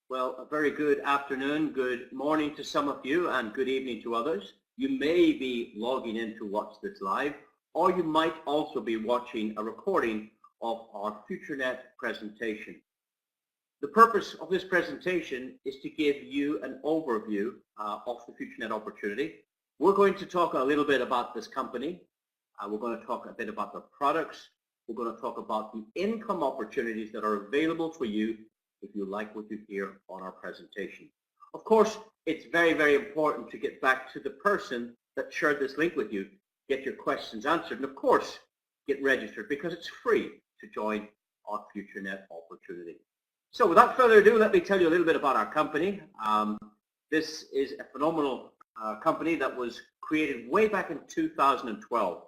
Well, a very good afternoon, good morning to some of you, and good evening to others. You may be logging in to watch this live, or you might also be watching a recording of our FutureNet presentation. The purpose of this presentation is to give you an overview of the FutureNet opportunity. We're going to talk a little bit about this company. We're going to talk a bit about the products. We're going to talk about the income opportunities that are available for you if you like what you hear on our presentation. Of course, it's very, very important to get back to the person that shared this link with you, get your questions answered, and of course, get registered because it's free to join our FutureNet opportunity. So without further ado, let me tell you a little bit about our company. This is a phenomenal company that was created way back in 2012.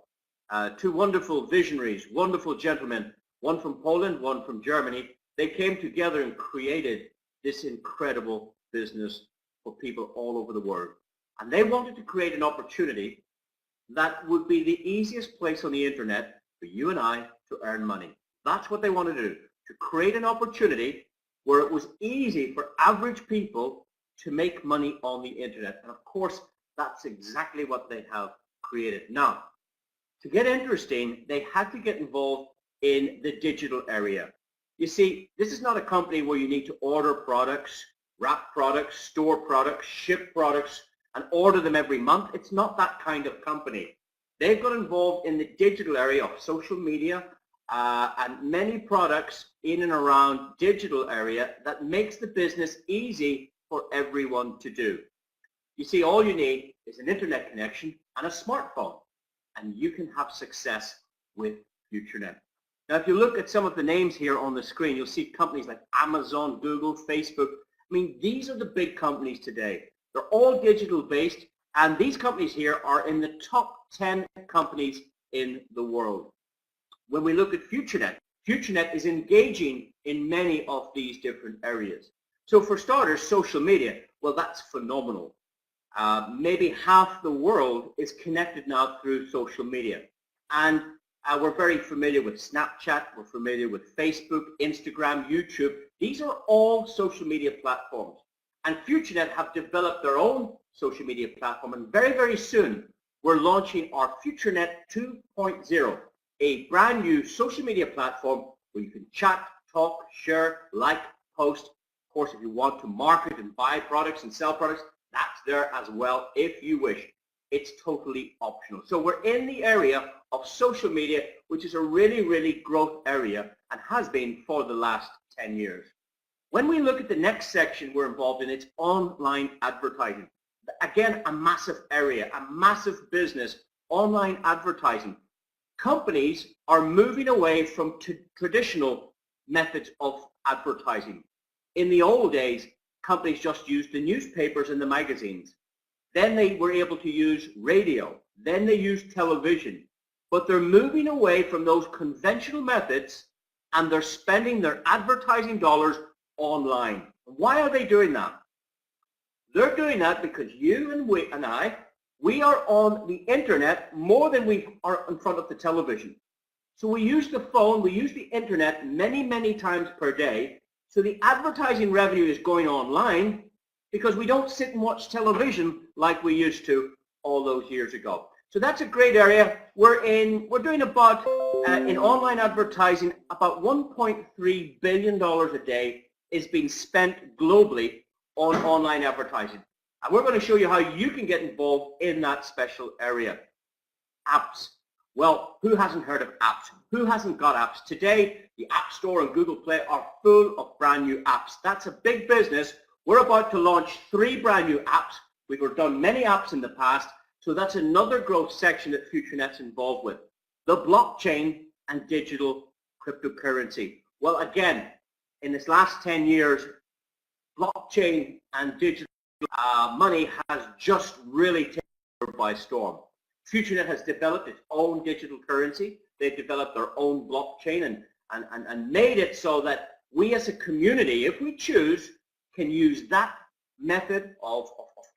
Two wonderful visionaries, wonderful gentlemen, one from Poland, one from Germany. They came together and created this incredible business for people all over the world. And they wanted to create an opportunity that would be the easiest place on the internet for you and I to earn money. That's what they wanted to do, to create an opportunity where it was easy for average people to make money on the internet. And of course, that's exactly what they have created. Now, to get interesting, they had to get involved in the digital area. You see, this is not a company where you need to order products, wrap products, store products, ship products, and order them every month. It's not that kind of company. They've got involved in the digital area of social media and many products in and around digital area that makes the business easy for everyone to do. You see, all you need is an internet connection and a smartphone, and you can have success with FutureNet. Now, if you look at some of the names here on the screen, you'll see companies like Amazon, Google, Facebook. I mean, these are the big companies today. They're all digital based, and these companies here are in the top 10 companies in the world. When we look at FutureNet, FutureNet is engaging in many of these different areas. So for starters, social media, well, that's phenomenal. Maybe half the world is connected now through social media. And we're very familiar with Snapchat, we're familiar with Facebook, Instagram, YouTube. These are all social media platforms. And FutureNet have developed their own social media platform, and very, very soon we're launching our FutureNet 2.0, a brand new social media platform where you can chat, talk, share, like, post. Of course, if you want to market and buy products and sell products, that's there as well if you wish. It's totally optional. So we're in the area of social media, which is a really, really growth area and has been for the last 10 years. When we look at the next section we're involved in, it's online advertising. Again, a massive area, a massive business, online advertising. Companies are moving away from traditional methods of advertising. In the old days, companies just used the newspapers and the magazines. Then they were able to use radio. Then they used television. But they're moving away from those conventional methods, and they're spending their advertising dollars online. Why are they doing that? They're doing that because you and I, we are on the internet more than we are in front of the television. So we use the phone, we use the internet many, many times per day. So the advertising revenue is going online because we don't sit and watch television like we used to all those years ago. So that's a great area. We're doing about, in online advertising, about $1.3 billion a day is being spent globally on online advertising. And we're going to show you how you can get involved in that special area. Apps. Well, who hasn't heard of apps? Who hasn't got apps? Today, the App Store and Google Play are full of brand new apps. That's a big business. We're about to launch 3 brand new apps. We've done many apps in the past, so that's another growth section that FutureNet's involved with. The blockchain and digital cryptocurrency. Well, again, in this last 10 years, blockchain and digital money has just really taken over by storm. FutureNet has developed its own digital currency. They've developed their own blockchain and made it so that we as a community, if we choose, can use that method of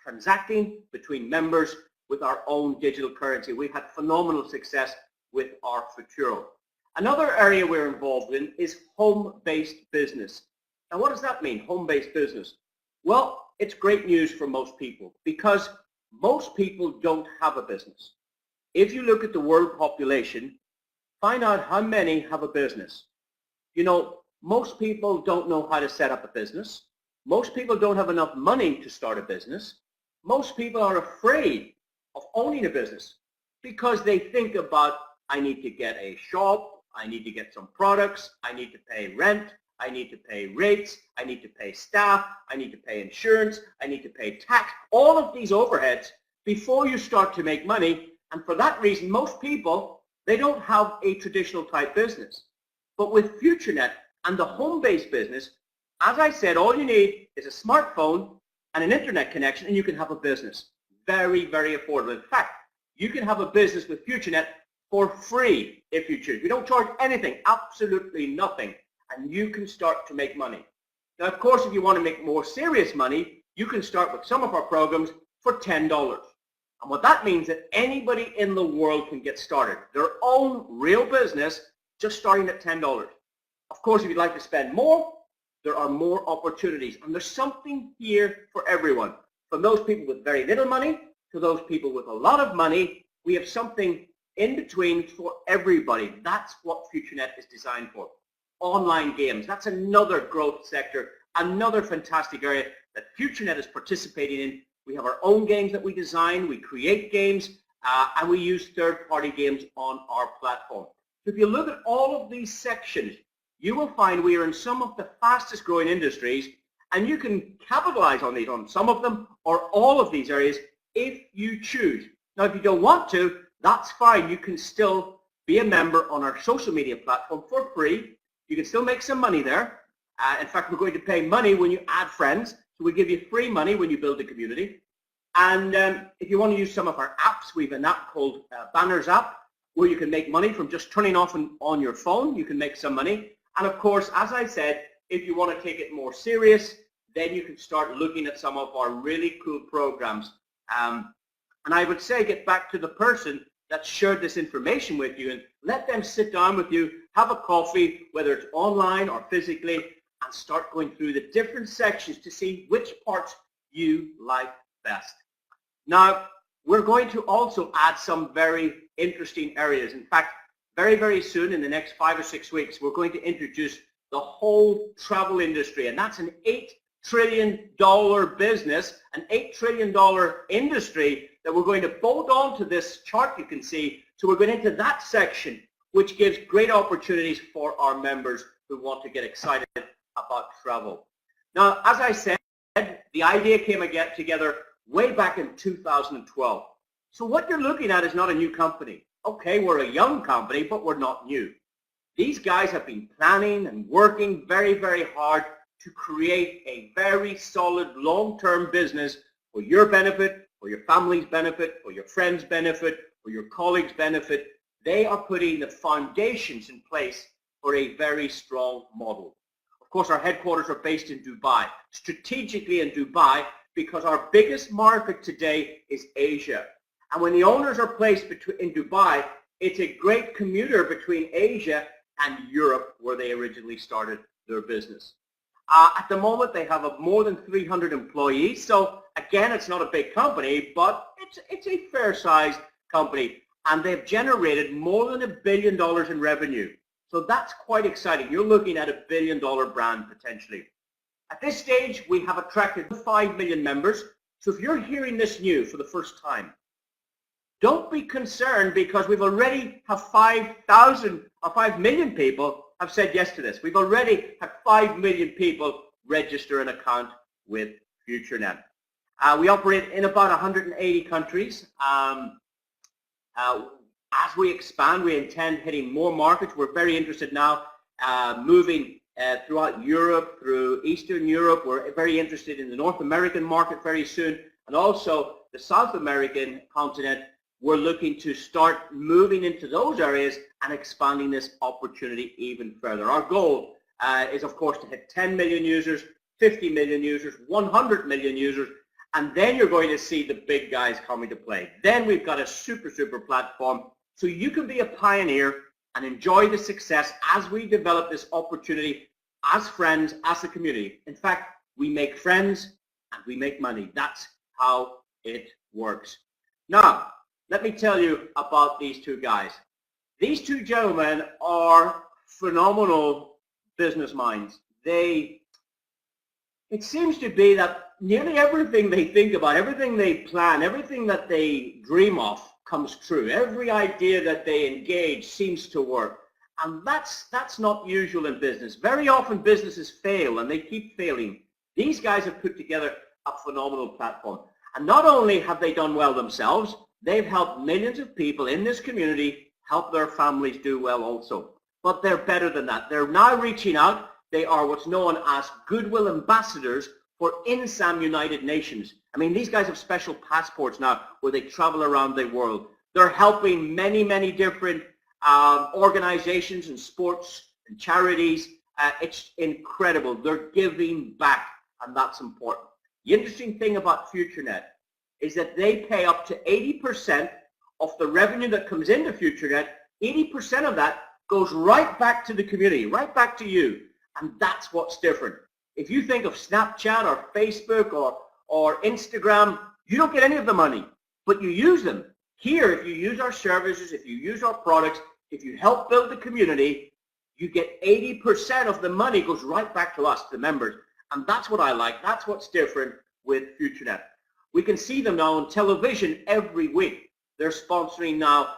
transacting between members with our own digital currency. We've had phenomenal success with our Futuro. Another area we're involved in is home-based business. Now, what does that mean, home-based business? Well, it's great news for most people because most people don't have a business. If you look at the world population, find out how many have a business. You know, most people don't know how to set up a business. Most people don't have enough money to start a business. Most people are afraid of owning a business because they think about, I need to get a shop, I need to get some products, I need to pay rent, I need to pay rates, I need to pay staff, I need to pay insurance, I need to pay tax, all of these overheads before you start to make money. And for that reason, most people, they don't have a traditional type business. But with FutureNet and the home-based business, as I said, all you need is a smartphone and an internet connection and you can have a business. Very, very affordable. In fact, you can have a business with FutureNet for free if you choose. We don't charge anything, absolutely nothing, and you can start to make money. Now, of course, if you want to make more serious money, you can start with some of our programs for $10. And what that means is that anybody in the world can get started. Their own real business just starting at $10. Of course, if you'd like to spend more, there are more opportunities. And there's something here for everyone. From those people with very little money to those people with a lot of money, we have something in between for everybody. That's what FutureNet is designed for. Online games, that's another growth sector, another fantastic area that FutureNet is participating in. We have our own games that we design, we create games, and we use third-party games on our platform. So if you look at all of these sections, you will find we are in some of the fastest growing industries, and you can capitalize on these, on some of them or all of these areas if you choose. Now, if you don't want to, that's fine. You can still be a member on our social media platform for free. You can still make some money there. In fact, we're going to pay money when you add friends. So we give you free money when you build a community. And if you want to use some of our apps, we have an app called Banners app, where you can make money from just turning off on your phone. You can make some money. And of course, as I said, if you want to take it more serious, then you can start looking at some of our really cool programs. And I would say get back to the person that shared this information with you and let them sit down with you, have a coffee, whether it's online or physically, and start going through the different sections to see which parts you like best. Now, we're going to also add some very interesting areas. In fact, very, very soon, in the next 5 or 6 weeks, we're going to introduce the whole travel industry, and that's an $8 trillion business, an $8 trillion industry that we're going to bolt onto this chart you can see. So we're going into that section, which gives great opportunities for our members who want to get excited about travel. Now, as I said, the idea came together way back in 2012. So what you're looking at is not a new company. Okay, we're a young company, but we're not new. These guys have been planning and working very, very hard to create a very solid long-term business for your benefit, for your family's benefit, for your friends' benefit, for your colleagues' benefit. They are putting the foundations in place for a very strong model. Of course, our headquarters are based in Dubai, strategically in Dubai, because our biggest market today is Asia. And when the owners are placed in Dubai, it's a great commuter between Asia and Europe, where they originally started their business. At the moment, they have more than 300 employees. So again, it's not a big company, but it's a fair-sized company. And they've generated more than $1 billion in revenue. So that's quite exciting. You're looking at $1 billion brand potentially. At this stage, we have attracted 5 million members. So if you're hearing this new for the first time, don't be concerned, because we've already have 5,000 or 5 million people have said yes to this. We've already had 5 million people register an account with FutureNet. We operate in about 180 countries. As we expand, we intend hitting more markets. We're very interested now moving throughout Europe, through Eastern Europe. We're very interested in the North American market very soon, and also the South American continent. We're looking to start moving into those areas and expanding this opportunity even further. Our goal is, of course, to hit 10 million users, 50 million users, 100 million users, and then you're going to see the big guys coming to play. Then we've got a super platform, so you can be a pioneer and enjoy the success as we develop this opportunity as friends, as a community. In fact, we make friends and we make money. That's how it works. Now, let me tell you about these two guys. These two gentlemen are phenomenal business minds. It seems to be that nearly everything they think about, everything they plan, everything that they dream of comes true. Every idea that they engage seems to work. And that's not usual in business. Very often businesses fail and they keep failing. These guys have put together a phenomenal platform. And not only have they done well themselves, they've helped millions of people in this community help their families do well also. But they're better than that. They're now reaching out. They are what's known as goodwill ambassadors for INSAM United Nations. I mean, these guys have special passports now where they travel around the world. They're helping many, many different organizations and sports and charities. It's incredible. They're giving back, and that's important. The interesting thing about FutureNet is that they pay up to 80% of the revenue that comes into FutureNet. 80% of that goes right back to the community, right back to you. And that's what's different. If you think of Snapchat or Facebook or Instagram, you don't get any of the money, but you use them. Here, if you use our services, if you use our products, if you help build the community, you get 80% of the money goes right back to us, the members. And that's what I like. That's what's different with FutureNet. We can see them now on television every week. They're sponsoring now,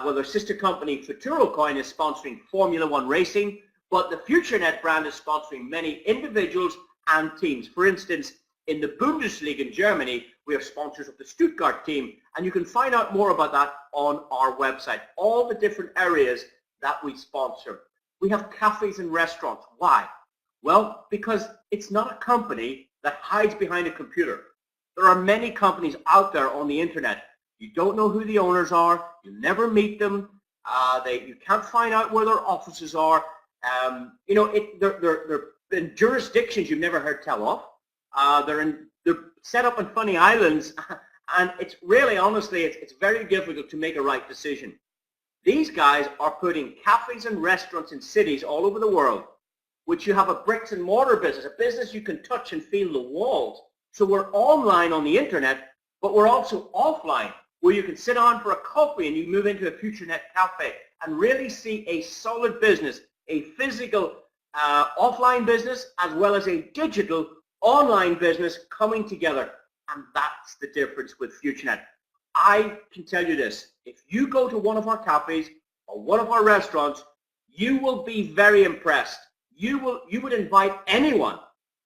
well, their sister company, Futurocoin, is sponsoring Formula One racing. But the FutureNet brand is sponsoring many individuals and teams. For instance, in the Bundesliga in Germany, we are sponsors of the Stuttgart team, and you can find out more about that on our website, all the different areas that we sponsor. We have cafes and restaurants. Why? Well, because it's not a company that hides behind a computer. There are many companies out there on the internet. You don't know who the owners are. You never meet them. You can't find out where their offices are. You know, they're in jurisdictions you've never heard tell of. They're set up on funny islands, and it's really, honestly, it's very difficult to make a right decision. These guys are putting cafes and restaurants in cities all over the world, which you have a bricks and mortar business, a business you can touch and feel the walls. So we're online on the internet, but we're also offline, where you can sit down for a coffee and you move into a FutureNet cafe and really see a solid business, a physical offline business as well as a digital online business coming together. And that's the difference with FutureNet. I can tell you this, if you go to one of our cafes or one of our restaurants, you will be very impressed. You would invite anyone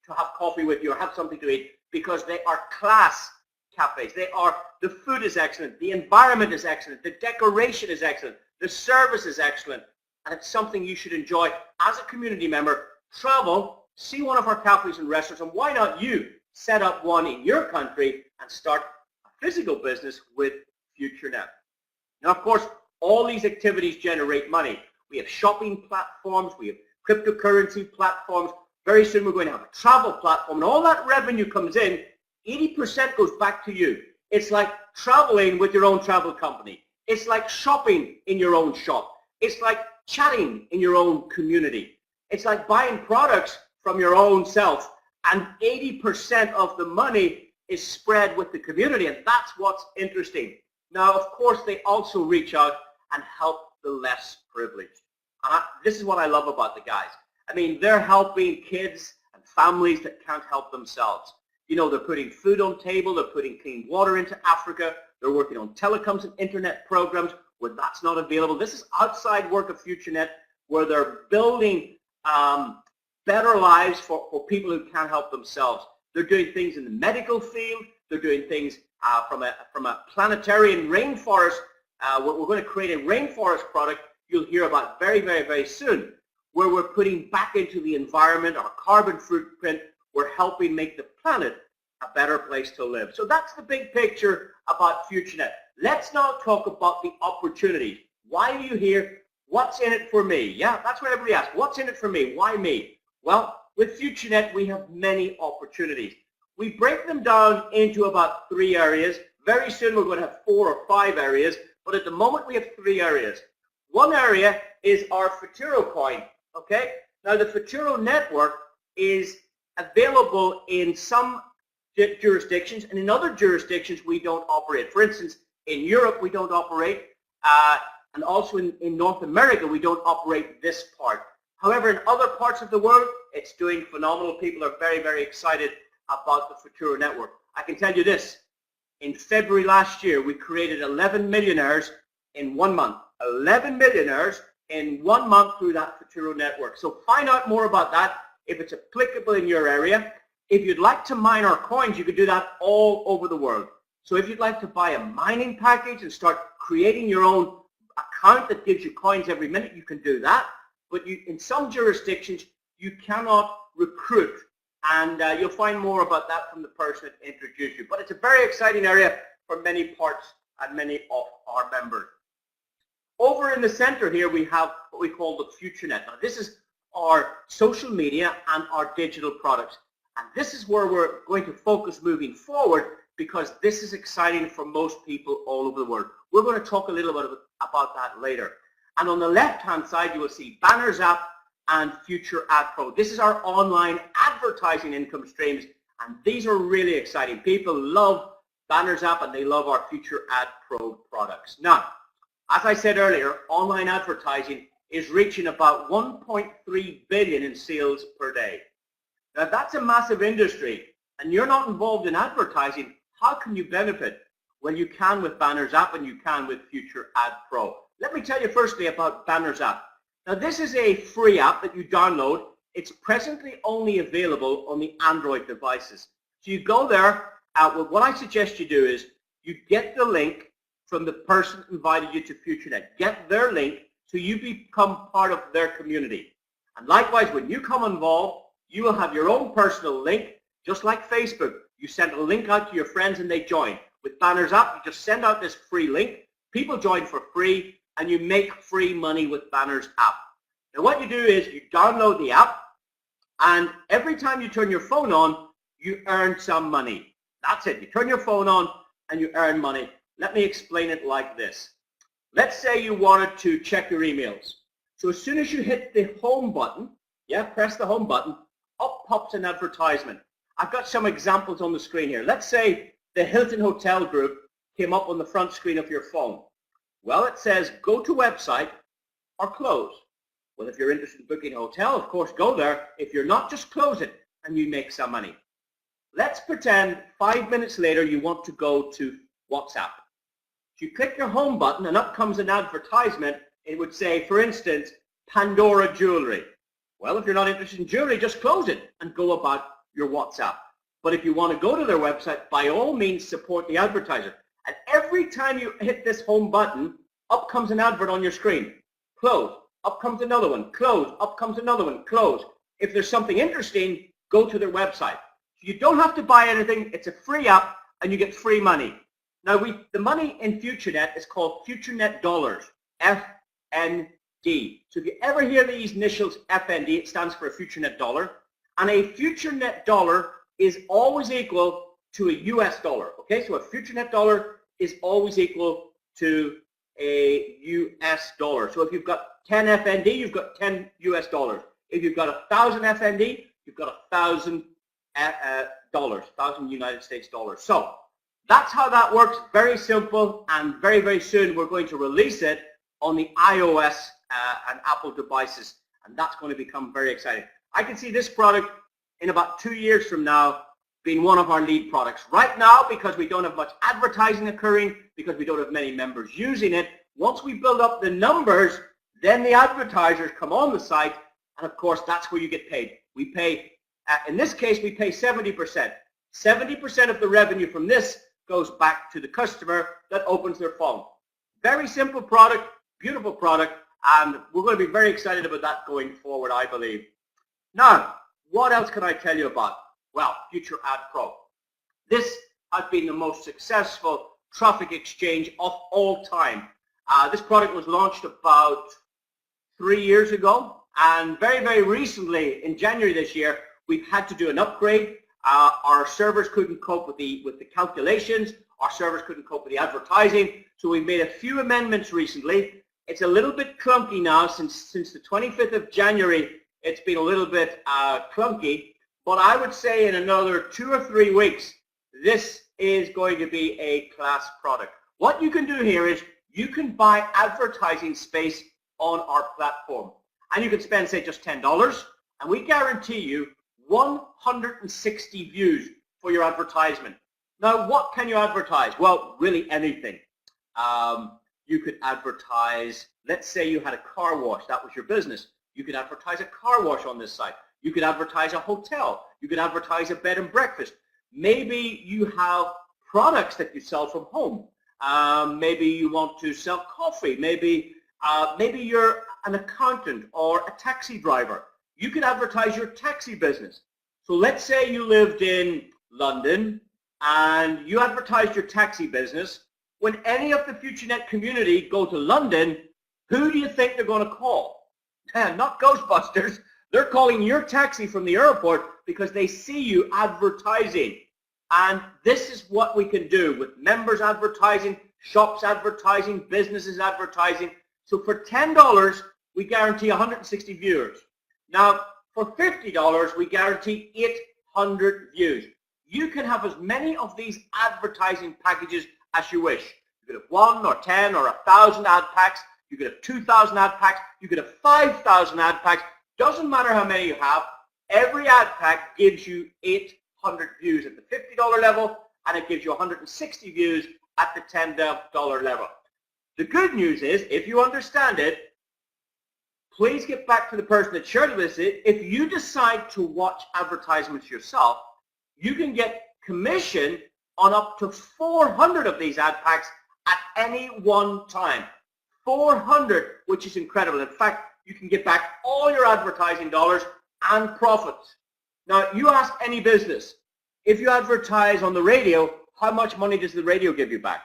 to have coffee with you or have something to eat, because they are class cafes. The food is excellent, the environment is excellent, the decoration is excellent, the service is excellent, and it's something you should enjoy as a community member. Travel, see one of our cafes and restaurants, and why not you set up one in your country and start a physical business with FutureNet. Now, of course, all these activities generate money. We have shopping platforms, we have cryptocurrency platforms. Very soon we're going to have a travel platform, and all that revenue comes in, 80% goes back to you. It's like traveling with your own travel company. It's like shopping in your own shop. It's like chatting in your own community. It's like buying products from your own self, and 80% of the money is spread with the community, and that's what's interesting. Now, of course, they also reach out and help the less privileged. And this is what I love about the guys. I mean, they're helping kids and families that can't help themselves. You know, they're putting food on table, they're putting clean water into Africa, they're working on telecoms and internet programs where that's not available. This is outside work of FutureNet, where they're building better lives for people who can't help themselves. They're doing things in the medical field, they're doing things from a planetary and rainforest. We're going to create a rainforest product you'll hear about very, very, very soon, where we're putting back into the environment our carbon footprint. We're helping make the planet a better place to live. So that's the big picture about FutureNet. Let's now talk about the opportunities. Why are you here? What's in it for me? Yeah, that's what everybody asks. What's in it for me? Why me? Well, with FutureNet, we have many opportunities. We break them down into about 3 areas. Very soon we're going to have 4 or 5 areas, but at the moment we have 3 areas. One area is our Futurocoin, okay? Now, the Futuro network is available in some jurisdictions, and in other jurisdictions we don't operate. For instance, in Europe we don't operate, and also in North America we don't operate this part. However, in other parts of the world, it's doing phenomenal. People are very, very excited about the Futuro network. I can tell you this. In February last year, we created 11 millionaires in 1 month. 11 millionaires in 1 month through that Futuro network. So find out more about that if it's applicable in your area. If you'd like to mine our coins, you can do that all over the world. So if you'd like to buy a mining package and start creating your own account that gives you coins every minute, you can do that. But in some jurisdictions, you cannot recruit. And you'll find more about that from the person that introduced you. But it's a very exciting area for many parts and many of our members. Over in the center here, we have what we call the FutureNet. Now, this is our social media and our digital products. And this is where we're going to focus moving forward, because this is exciting for most people all over the world. We're going to talk a little bit about that later. And on the left-hand side, you will see Banners App and Futureadpro. This is our online advertising income streams, and these are really exciting. People love Banners App and they love our Futureadpro products. Now, as I said earlier, online advertising is reaching about 1.3 billion in sales per day. Now, that's a massive industry, and you're not involved in advertising. How can you benefit? Well, you can with Banners App and you can with Futureadpro. Let me tell you firstly about Banners App. Now, this is a free app that you download. It's presently only available on the Android devices. So you go there. Well, what I suggest you do is you get the link from the person who invited you to FutureNet. Get their link so you become part of their community. And likewise, when you come involved, you will have your own personal link, just like Facebook. You send a link out to your friends and they join. With Banners App, you just send out this free link. People join for free, and you make free money with Banners App. Now, what you do is you download the app, and every time you turn your phone on, you earn some money. That's it. You turn your phone on and you earn money. Let me explain it like this. Let's say you wanted to check your emails. So as soon as you hit the home button, press the home button, up pops an advertisement. I've got some examples on the screen here. Let's say the Hilton Hotel Group came up on the front screen of your phone. Well, it says go to website or close. Well, if you're interested in booking a hotel, of course, go there. If you're not, just close it and you make some money. Let's pretend 5 minutes later you want to go to WhatsApp. So you click your home button and up comes an advertisement. It would say, for instance, Pandora Jewelry. Well, if you're not interested in jewelry, just close it and go about your WhatsApp. But if you want to go to their website, by all means, support the advertiser. And every time you hit this home button, up comes an advert on your screen. Close. Up comes another one. Close. Up comes another one. Close. If there's something interesting, go to their website. You don't have to buy anything. It's a free app, and you get free money. Now, the money in FutureNet is called FutureNet dollars, FND. So if you ever hear these initials FND, it stands for a FutureNet dollar. And a FutureNet dollar is always equal to a US dollar. Okay, so a FutureNet dollar is always equal to a US dollar. So if you've got 10 FND, you've got 10 US dollars. If you've got 1,000 FND, you've got 1,000 dollars, 1,000 United States dollars. So that's how that works. Very simple, and very, very soon we're going to release it on the iOS and Apple devices, and that's going to become very exciting. I can see this product in about 2 years from now being one of our lead products. Right now, because we don't have much advertising occurring, because we don't have many members using it, once we build up the numbers, then the advertisers come on the site, and of course that's where you get paid. We pay, in this case, we pay 70%. 70% of the revenue from this goes back to the customer that opens their phone. Very simple product, beautiful product, and we're going to be very excited about that going forward, I believe. Now, what else can I tell you about? Well, Futureadpro. This has been the most successful traffic exchange of all time. This product was launched about 3 years ago, and very, very recently, in January this year, we've had to do an upgrade. Our servers couldn't cope with the calculations. Our servers couldn't cope with the advertising, so we've made a few amendments recently. It's a little bit clunky now since the 25th of January. It's been a little bit clunky, but I would say in another 2 or 3 weeks, this is going to be a class product. What you can do here is you can buy advertising space on our platform. And you can spend, say, just $10, and we guarantee you 160 views for your advertisement. Now, what can you advertise? Well, really anything. You could advertise, let's say you had a car wash, that was your business. You could advertise a car wash on this site. You could advertise a hotel. You could advertise a bed and breakfast. Maybe you have products that you sell from home. Maybe you want to sell coffee. Maybe you're an accountant or a taxi driver. You could advertise your taxi business. So let's say you lived in London and you advertised your taxi business. When any of the FutureNet community go to London, who do you think they're going to call? Not Ghostbusters. They're calling your taxi from the airport because they see you advertising. And this is what we can do with members advertising, shops advertising, businesses advertising. So for $10, we guarantee 160 viewers. Now, for $50, we guarantee 800 views. You can have as many of these advertising packages as you wish. You could have 1 or 10 or 1,000 ad packs. You could have 2,000 ad packs. You could have 5,000 ad packs. Doesn't matter how many you have. Every ad pack gives you 800 views at the $50 level, and it gives you 160 views at the $10 level. The good news is, if you understand it, please get back to the person that shared with it. If you decide to watch advertisements yourself, you can get commission on up to 400 of these ad packs at any one time. 400, which is incredible. In fact, you can get back all your advertising dollars and profits. Now, you ask any business, if you advertise on the radio, how much money does the radio give you back?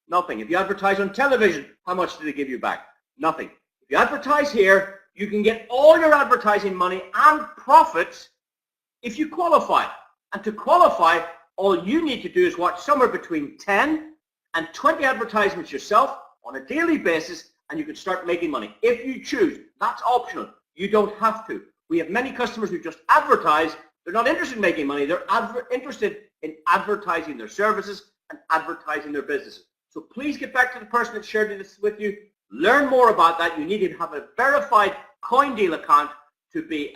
Nothing. If you advertise on television, how much do they give you back? Nothing. If you advertise here, you can get all your advertising money and profits if you qualify. And to qualify, all you need to do is watch somewhere between 10 and 20 advertisements yourself on a daily basis, and you can start making money. If you choose, that's optional. You don't have to. We have many customers who just advertise. They're not interested in making money. They're interested in advertising their services and advertising their businesses. So please get back to the person that shared this with you. Learn more about that. You need to have a verified CoinDeal account to be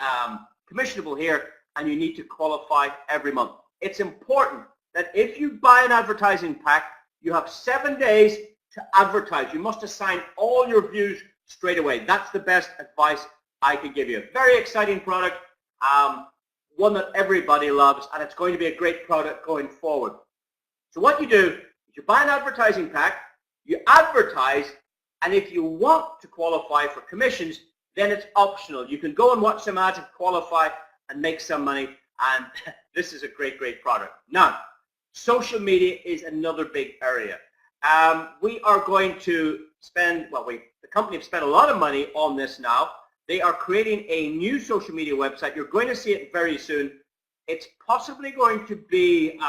commissionable here, and you need to qualify every month. It's important that if you buy an advertising pack, you have 7 days to advertise. You must assign all your views straight away. That's the best advice I can give you. A very exciting product, one that everybody loves, and it's going to be a great product going forward. So what you do is you buy an advertising pack, you advertise, and if you want to qualify for commissions, then it's optional. You can go and watch some ads and qualify and make some money, and this is a great, great product. Now, social media is another big area. We are going to spend, the company have spent a lot of money on this now. They are creating a new social media website. You're going to see it very soon. It's possibly going to be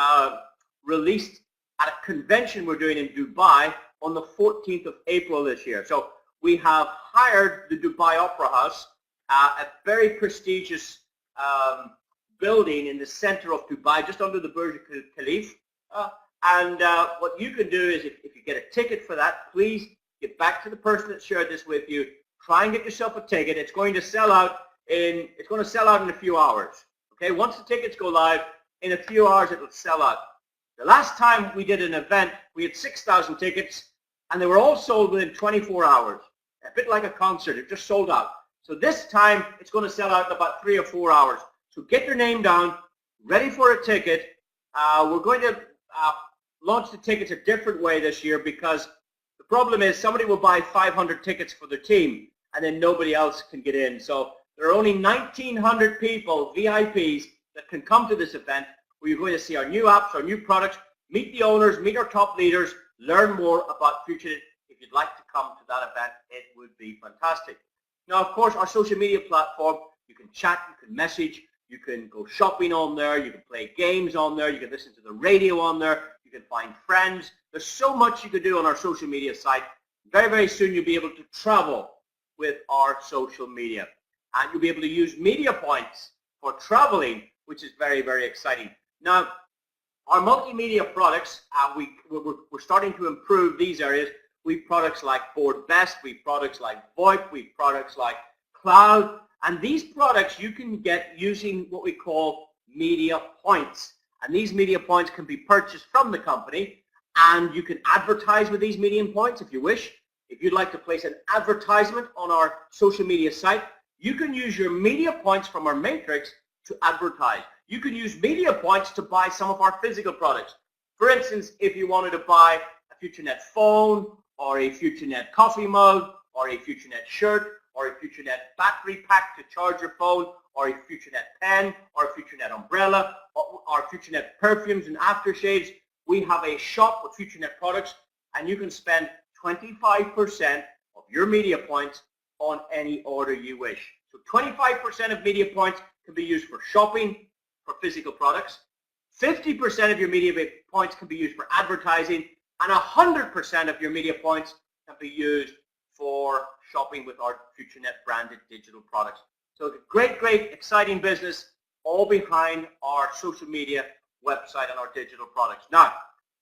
released at a convention we're doing in Dubai on the 14th of April this year. So we have hired the Dubai Opera House, a very prestigious building in the center of Dubai, just under the Burj Khalifa. What you can do is, if you get a ticket for that, please get back to the person that shared this with you. Try and get yourself a ticket. It's going to sell out in a few hours. Okay, once the tickets go live, in a few hours it will sell out. The last time we did an event, we had 6,000 tickets, and they were all sold within 24 hours. A bit like a concert, it just sold out. So this time it's going to sell out in about 3 or 4 hours. So get your name down, ready for a ticket. We're going to launch the tickets a different way this year, because the problem is somebody will buy 500 tickets for their team and then nobody else can get in. So there are only 1,900 people, VIPs, that can come to this event, where you're going to see our new apps, our new products, meet the owners, meet our top leaders, learn more about FutureNet. If you'd like to come to that event, it would be fantastic. Now, of course, our social media platform, you can chat, you can message, you can go shopping on there, you can play games on there, you can listen to the radio on there, you can find friends. There's so much you can do on our social media site. Very, very soon you'll be able to travel with our social media. and you'll be able to use media points for traveling, which is very, very exciting. Now, our multimedia products, we're starting to improve these areas. We have products like Board Best, we have products like VoIP, we have products like Cloud, and these products you can get using what we call media points. And these media points can be purchased from the company, and you can advertise with these media points if you wish. If you'd like to place an advertisement on our social media site, you can use your media points from our matrix to advertise. You can use media points to buy some of our physical products. For instance, if you wanted to buy a FutureNet phone, or a FutureNet coffee mug, or a FutureNet shirt, or a FutureNet battery pack to charge your phone, or a FutureNet pen, or a FutureNet umbrella, or FutureNet perfumes and aftershaves, we have a shop with FutureNet products, and you can spend 25% of your media points on any order you wish. So 25% of media points can be used for shopping, for physical products. 50% of your media points can be used for advertising, and 100% of your media points can be used for shopping with our FutureNet branded digital products. So it's a great, great, exciting business, all behind our social media website and our digital products. Now,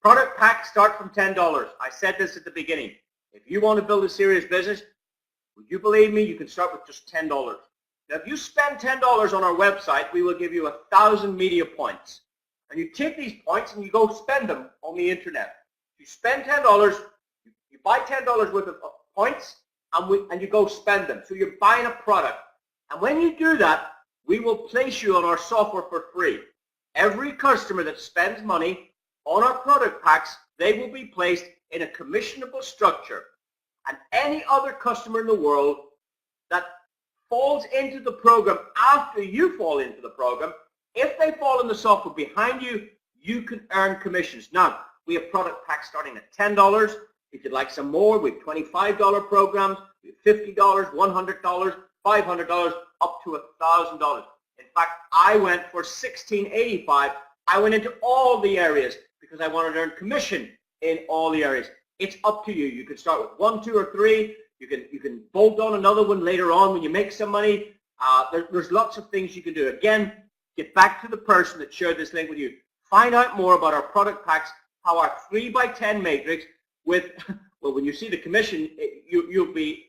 product packs start from $10. I said this at the beginning. If you want to build a serious business, would you believe me, you can start with just $10. Now, if you spend $10 on our website, we will give you 1,000 media points. And you take these points and you go spend them on the internet. You spend $10, you buy $10 worth of points, and you go spend them. So you're buying a product. And when you do that, we will place you on our software for free. Every customer that spends money on our product packs, they will be placed in a commissionable structure. And any other customer in the world that falls into the program after you fall into the program, if they fall in the software behind you, you can earn commissions. Now, we have product packs starting at $10. If you'd like some more, we have $25 programs, we have $50, $100, $500, up to $1,000. In fact, I went for $1,685. I went into all the areas because I wanted to earn commission in all the areas. It's up to you. You can start with 1, 2, or 3. You can bolt on another one later on when you make some money. There's lots of things you can do. Again, get back to the person that shared this link with you. Find out more about our product packs, how our 3x10 matrix with, well, when you see the commission, you'll be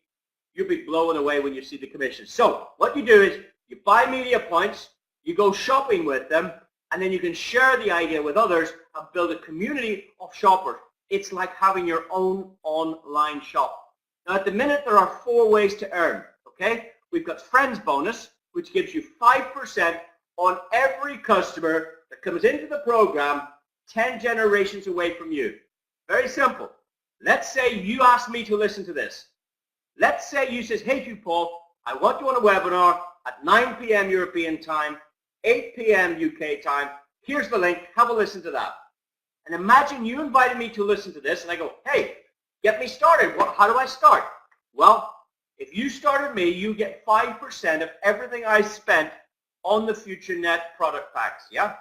blown away when you see the commission. So what you do is you buy media points, you go shopping with them, and then you can share the idea with others and build a community of shoppers. It's like having your own online shop. Now, at the minute, there are 4 ways to earn, okay? We've got Friends Bonus, which gives you 5% on every customer that comes into the program 10 generations away from you. Very simple. Let's say you ask me to listen to this. Let's say you says, hey, Hugh Paul, I want you on a webinar at 9 p.m. European time, 8 p.m. UK time. Here's the link. Have a listen to that. And imagine you invited me to listen to this, and I go, hey, get me started. How do I start? Well, if you started me, you get 5% of everything I spent on the FutureNet product packs, yeah?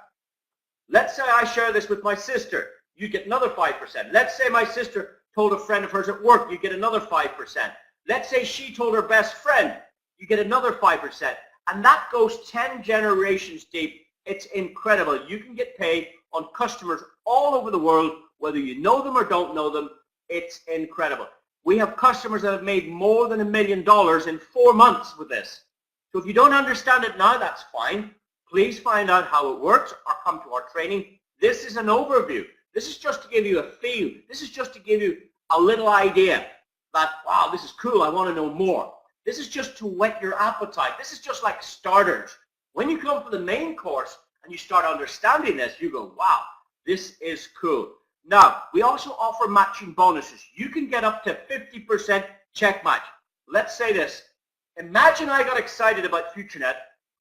Let's say I share this with my sister. You get another 5%. Let's say my sister told a friend of hers at work. You get another 5%. Let's say she told her best friend. You get another 5%. And that goes 10 generations deep. It's incredible. You can get paid on customers all over the world, whether you know them or don't know them. It's incredible. We have customers that have made more than $1 million in 4 months with this. So if you don't understand it now, that's fine. Please find out how it works or come to our training. This is an overview. This is just to give you a feel. This is just to give you a little idea that, wow, this is cool. I want to know more. This is just to whet your appetite. This is just like starters. When you come for the main course and you start understanding this, you go, wow, this is cool. Now, we also offer matching bonuses. You can get up to 50% check match. Let's say this. Imagine I got excited about FutureNet.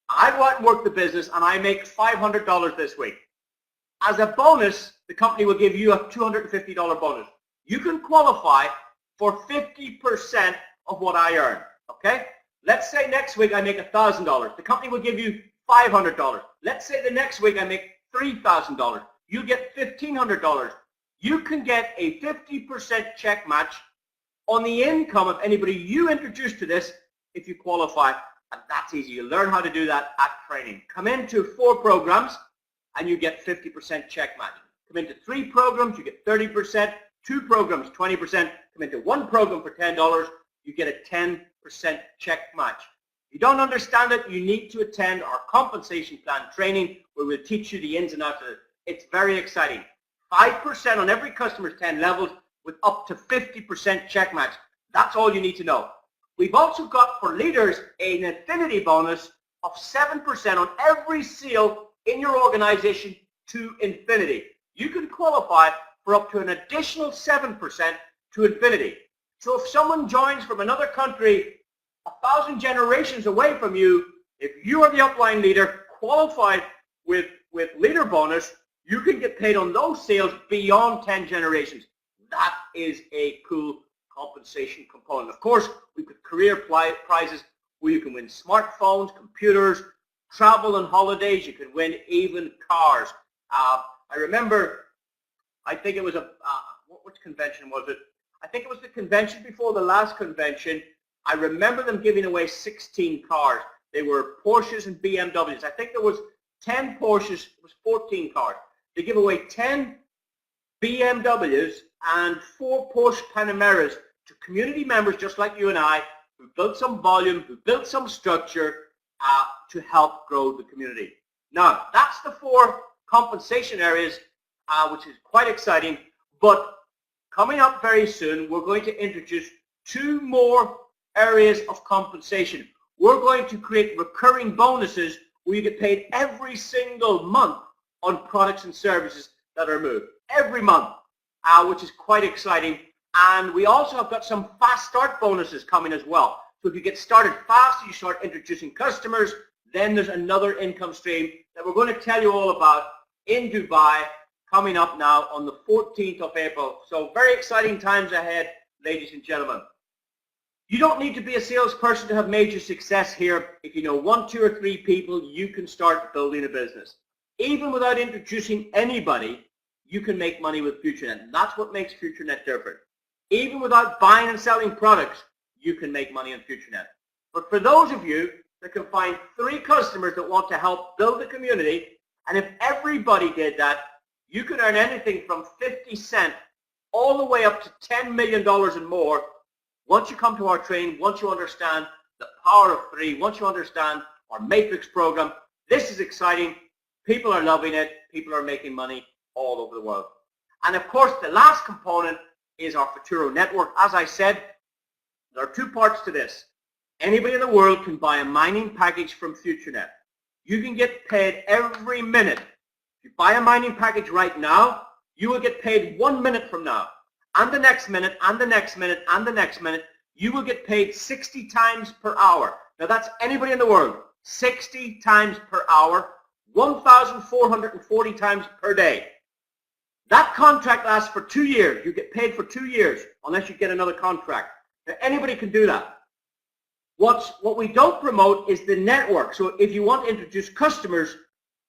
I go out and work the business and I make $500 this week. As a bonus, the company will give you a $250 bonus. You can qualify for 50% of what I earn, okay? Let's say next week I make $1,000. The company will give you $500. Let's say the next week I make $3,000. You get $1,500. You can get a 50% check match on the income of anybody you introduce to this if you qualify. And that's easy. You learn how to do that at training. Come into 4 programs and you get 50% check match. Come into 3 programs, you get 30%. 2 programs, 20%. Come into 1 program for $10, you get a 10% check match. If you don't understand it, you need to attend our compensation plan training where we'll teach you the ins and outs of it. It's very exciting. 5% on every customer's 10 levels with up to 50% check match. That's all you need to know. We've also got for leaders an affinity bonus of 7% on every sale in your organization to infinity. You can qualify for up to an additional 7% to infinity. So if someone joins from another country 1,000 generations away from you, if you are the upline leader qualified with leader bonus, you can get paid on those sales beyond 10 generations. That is a cool compensation component. Of course, we've got career prizes where you can win smartphones, computers, travel and holidays. You can win even cars. I remember, I think it was which convention was it? I think it was the convention before the last convention. I remember them giving away 16 cars. They were Porsches and BMWs. I think there was 10 Porsches, it was 14 cars. They give away 10 BMWs and 4 Porsche Panameras to community members just like you and I who built some volume, who built some structure to help grow the community. Now, that's the 4 compensation areas, which is quite exciting. But coming up very soon, we're going to introduce 2 more areas of compensation. We're going to create recurring bonuses where you get paid every single month on products and services that are moved. Every month, which is quite exciting. And we also have got some fast start bonuses coming as well. So if you get started fast, you start introducing customers, then there's another income stream that we're going to tell you all about in Dubai coming up now on the 14th of April. So very exciting times ahead, ladies and gentlemen. You don't need to be a salesperson to have major success here. If you know 1, 2, or 3 people, you can start building a business. Even without introducing anybody, you can make money with FutureNet. And that's what makes FutureNet different. Even without buying and selling products, you can make money on FutureNet. But for those of you that can find 3 customers that want to help build a community, and if everybody did that, you can earn anything from 50 cents all the way up to $10 million and more. Once you come to our training, once you understand the power of 3, once you understand our matrix program, this is exciting. People are loving it. People are making money all over the world. And of course, the last component is our Futuro network. As I said, there are 2 parts to this. Anybody in the world can buy a mining package from FutureNet. You can get paid every minute. If you buy a mining package right now, you will get paid 1 minute from now. And the next minute, and the next minute, and the next minute, you will get paid 60 times per hour. Now that's anybody in the world. 60 times per hour, 1,440 times per day. That contract lasts for 2 years. You get paid for 2 years unless you get another contract. Now anybody can do that. What we don't promote is the network. So if you want to introduce customers,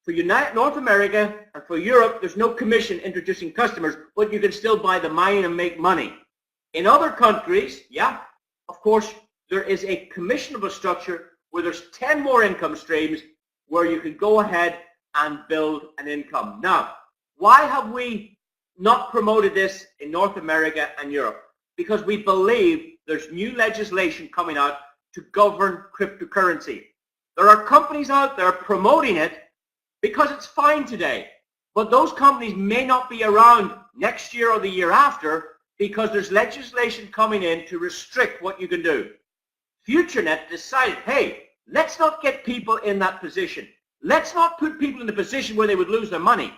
for North America and for Europe, there's no commission introducing customers, but you can still buy the mine and make money. In other countries, yeah, of course, there is a commissionable structure where there's 10 more income streams where you can go ahead and build an income. Now, why have we not promoted this in North America and Europe? Because we believe there's new legislation coming out to govern cryptocurrency. There are companies out there promoting it because it's fine today, but those companies may not be around next year or the year after because there's legislation coming in to restrict what you can do. FutureNet decided, hey, let's not get people in that position. Let's not put people in the position where they would lose their money.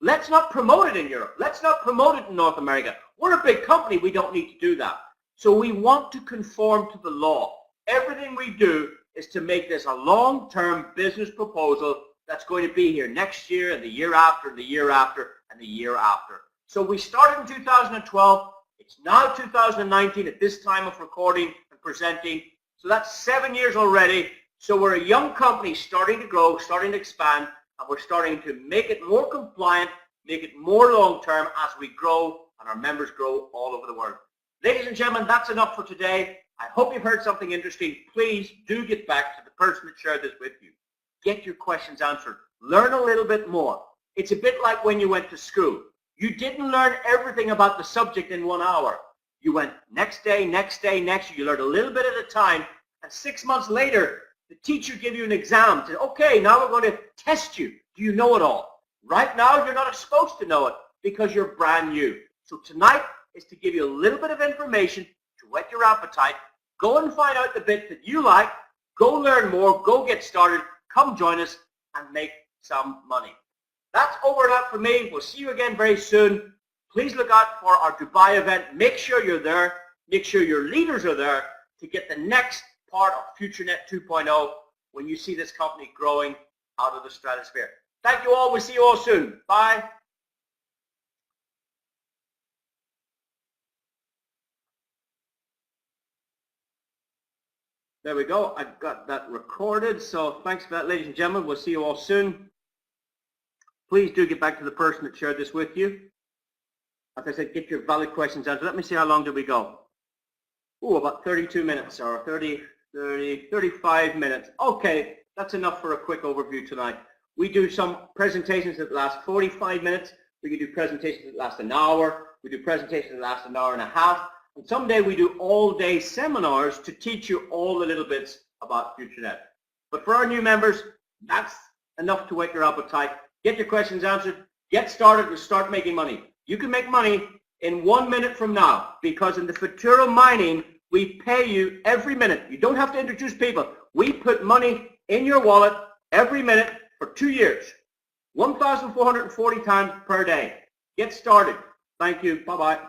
Let's not promote it in Europe. Let's not promote it in North America. We're a big company. We don't need to do that. So we want to conform to the law. Everything we do is to make this a long-term business proposal that's going to be here next year and the year after and the year after and the year after. So we started in 2012. It's now 2019 at this time of recording and presenting. So that's 7 years already. So we're a young company starting to grow, starting to expand, and we're starting to make it more compliant, make it more long-term as we grow and our members grow all over the world. Ladies and gentlemen, that's enough for today. I hope you've heard something interesting. Please do get back to the person that shared this with you. Get your questions answered. Learn a little bit more. It's a bit like when you went to school. You didn't learn everything about the subject in 1 hour. You went next day, next day, next day. You learned a little bit at a time. And 6 months later, the teacher gave you an exam. Said, okay, now we're going to test you. Do you know it all? Right now, you're not supposed to know it because you're brand new. So tonight is to give you a little bit of information to whet your appetite. Go and find out the bit that you like. Go learn more. Go get started. Come join us and make some money. That's over and out for me. We'll see you again very soon. Please look out for our Dubai event. Make sure you're there. Make sure your leaders are there to get the next part of FutureNet 2.0 when you see this company growing out of the stratosphere. Thank you all. We'll see you all soon. Bye. There we go. I've got that recorded. So thanks for that, ladies and gentlemen. We'll see you all soon. Please do get back to the person that shared this with you. As I said, get your valid questions answered. Let me see how long did we go. Oh, about 32 minutes or 35 minutes. Okay, that's enough for a quick overview tonight. We do some presentations that last 45 minutes. We can do presentations that last an hour. We do presentations that last an hour and a half. And someday we do all-day seminars to teach you all the little bits about FutureNet. But for our new members, that's enough to whet your appetite. Get your questions answered. Get started and start making money. You can make money in 1 minute from now because in the Futuro mining, we pay you every minute. You don't have to introduce people. We put money in your wallet every minute for 2 years. 1,440 times per day. Get started. Thank you. Bye-bye.